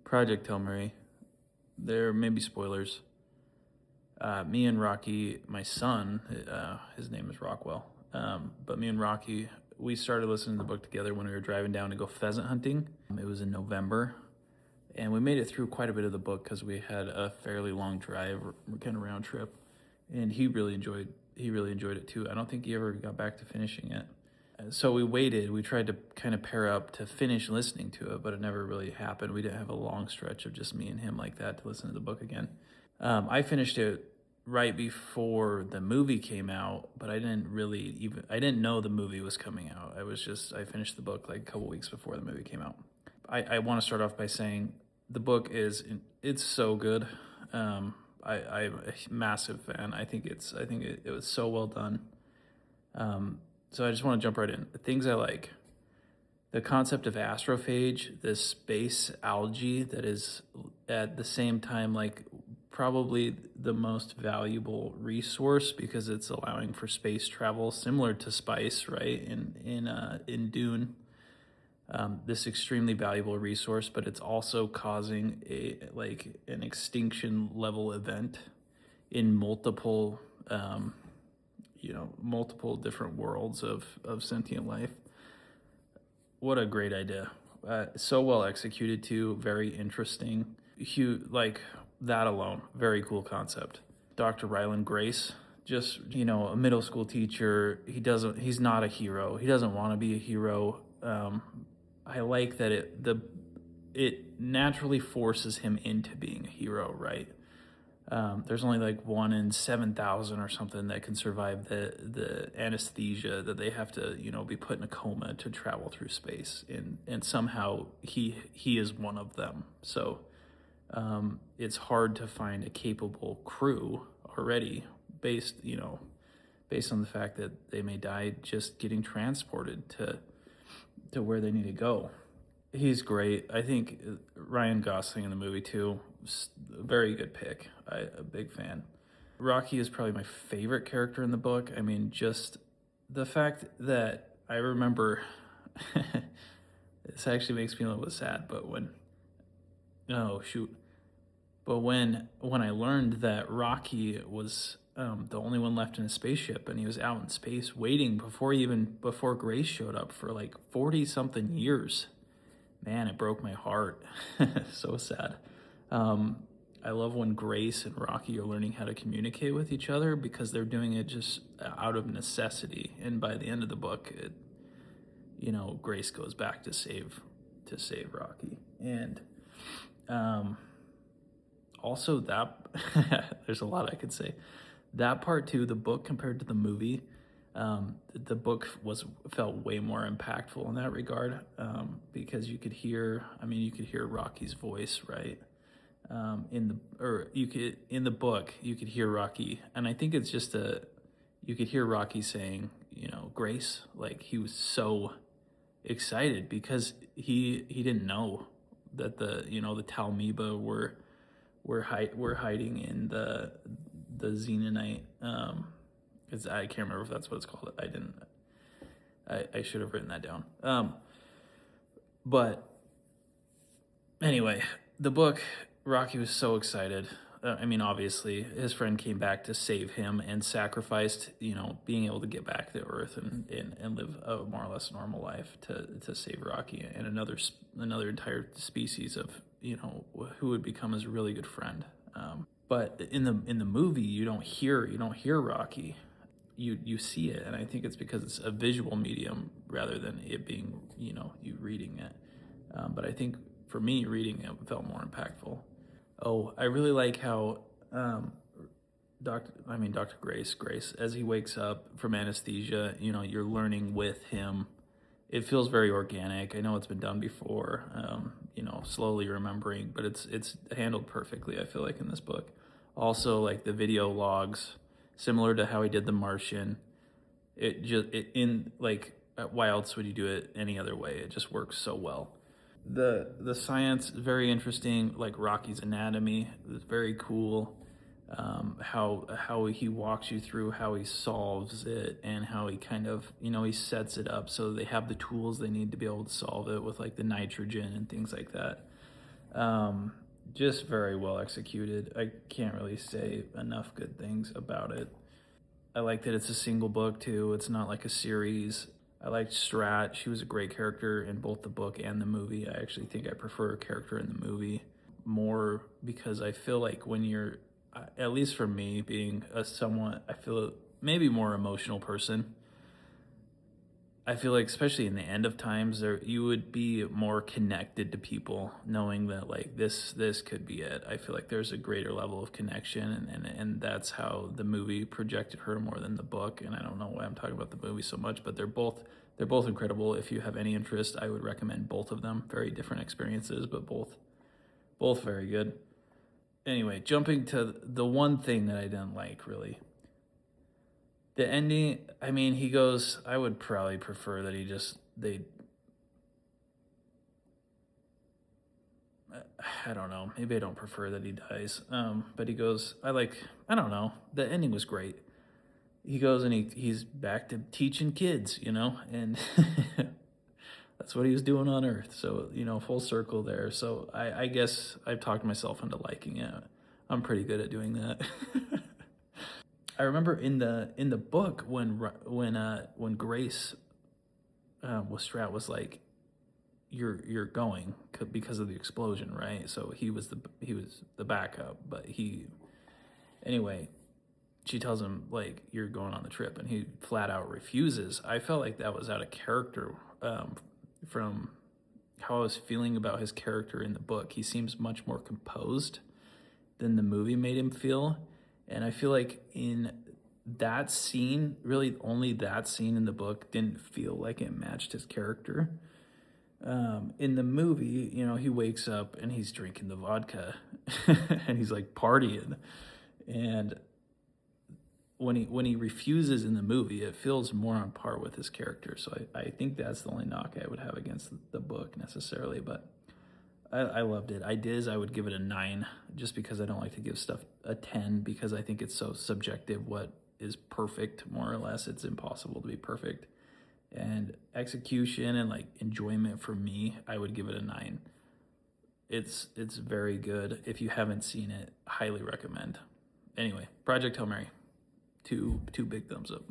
Project Hail Mary. There may be spoilers. Me and Rocky, my son, his name is Rockwell, but me and Rocky, we started listening to the book together when we were driving down to go pheasant hunting. It was in November, and we made it through quite a bit of the book because we had a fairly long drive, kind of round trip, and he really enjoyed it too. I don't think he ever got back to finishing it. So we waited. We tried to kind of pair up to finish listening to it, but it never really happened. We didn't have a long stretch of just me and him like that to listen to the book again. I finished it right before the movie came out, but I didn't know the movie was coming out. I finished the book like a couple weeks before the movie came out. I want to start off by saying the book it's so good. I'm a massive fan. I think it was so well done. So I just want to jump right in. The things I like: the concept of astrophage, this space algae that is at the same time like probably the most valuable resource because it's allowing for space travel, similar to spice, right? In Dune, this extremely valuable resource, but it's also causing an extinction level event in multiple multiple different worlds of sentient life. What a great idea. So well executed too, very interesting. Like that alone, very cool concept. Dr. Ryland Grace, just, a middle school teacher. He's not a hero. He doesn't want to be a hero. I like that it naturally forces him into being a hero, right? There's only like 1 in 7,000 or something that can survive the anesthesia that they have to, be put in a coma to travel through space, and somehow he is one of them. So it's hard to find a capable crew already based on the fact that they may die just getting transported to where they need to go. He's great. I think Ryan Gosling in the movie too, very good pick. A big fan. Rocky is probably my favorite character in the book. I mean, just the fact that I remember, this actually makes me a little bit sad, but when I learned that Rocky was the only one left in a spaceship, and he was out in space waiting before Grace showed up for like 40 something years. Man, it broke my heart. So sad. I love when Grace and Rocky are learning how to communicate with each other because they're doing it just out of necessity. And by the end of the book, Grace goes back to save Rocky. And also that there's a lot I could say. That part too, the book compared to the movie, the book felt way more impactful in that regard, because you could hear Rocky's voice, right? In the book you could hear Rocky, and I think it's just you could hear Rocky saying, Grace, like he was so excited because he didn't know that the Talmiba were hiding in the Xenonite. I can't remember if that's what it's called. I should have written that down. But anyway, the book, Rocky was so excited. Obviously, his friend came back to save him and sacrificed, being able to get back to Earth and live a more or less normal life to save Rocky and another entire species of, who would become his really good friend. But in the movie, you don't hear Rocky. You see it, and I think it's because it's a visual medium rather than it being, you reading it. But I think for me, reading it felt more impactful. Oh, I really like how Dr. Grace, as he wakes up from anesthesia, you're learning with him. It feels very organic. I know it's been done before, slowly remembering, but it's handled perfectly, I feel like, in this book. Also, like the video logs, similar to how he did The Martian. Why else would you do it any other way? It just works so well. The science is very interesting, like Rocky's anatomy is very cool. How he walks you through how he solves it, and how he kind of, he sets it up so they have the tools they need to be able to solve it with like the nitrogen and things like that. Um, just very well executed. I can't really say enough good things about it. I like that it's a single book too. It's not like a series. I liked Strat. She was a great character in both the book and the movie. I actually think I prefer her character in the movie more because I feel like when you're, at least for me, being a somewhat, I feel maybe more emotional person, I feel like especially in the end of times there you would be more connected to people knowing that like this could be it. I feel like there's a greater level of connection and that's how the movie projected her more than the book. And I don't know why I'm talking about the movie so much, but they're both incredible. If you have any interest, I would recommend both of them. Very different experiences, but both very good. Anyway, jumping to the one thing that I didn't like really, the ending. I mean, he goes, I would probably prefer that they, I don't know, maybe I don't prefer that he dies. But he goes, I don't know, the ending was great. He goes and he's back to teaching kids, and that's what he was doing on Earth. So, full circle there. So I guess I've talked myself into liking it. I'm pretty good at doing that. I remember in the book when Grace was Strat was like, you're going because of the explosion, right? So he was the backup, but anyway, she tells him like you're going on the trip, and he flat out refuses. I felt like that was out of character from how I was feeling about his character in the book. He seems much more composed than the movie made him feel. And I feel like in that scene, really only that scene in the book didn't feel like it matched his character. In the movie, he wakes up and he's drinking the vodka and he's like partying. And when he refuses in the movie, it feels more on par with his character. So I think that's the only knock I would have against the book necessarily. But I loved it. I would give it a 9 just because I don't like to give stuff a 10 because I think it's so subjective what is perfect, more or less. It's impossible to be perfect. And execution and like enjoyment for me, I would give it a 9. It's very good. If you haven't seen it, highly recommend. Anyway, Project Hail Mary. Two big thumbs up.